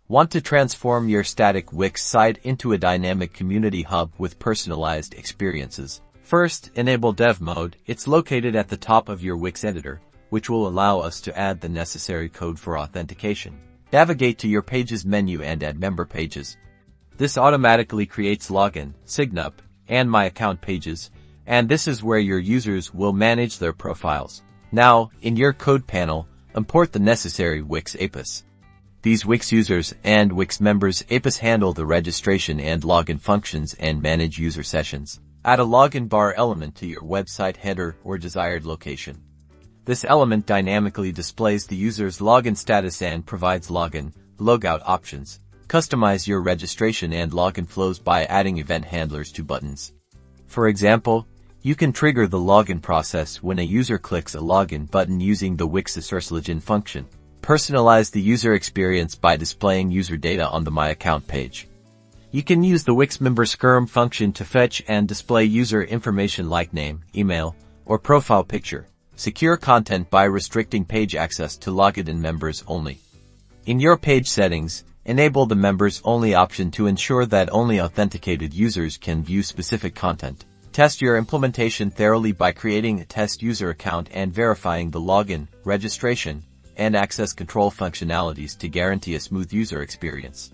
Want to transform your static Wix site into a dynamic community hub with personalized experiences? First, enable Dev Mode. It's located at the top of your Wix editor, which will allow us to add the necessary code for authentication. Navigate to your Pages menu and add Member Pages. This automatically creates login, signup, and My Account pages, and this is where your users will manage their profiles. Now, in your code panel, import the necessary Wix APIs. These Wix users and Wix members APIs handle the registration and login functions and manage user sessions. Add a login bar element to your website header or desired location. This element dynamically displays the user's login status and provides login, logout options. Customize your registration and login flows by adding event handlers to buttons. For example, you can trigger the login process when a user clicks a login button using the Wix login function. Personalize the user experience by displaying user data on the My Account page. You can use the Wix member skirm function to fetch and display user information like name, email, or profile picture. Secure content by restricting page access to logged-in members only. In your page settings, enable the members only option to ensure that only authenticated users can view specific content. Test your implementation thoroughly by creating a test user account and verifying the login, registration, and access control functionalities to guarantee a smooth user experience.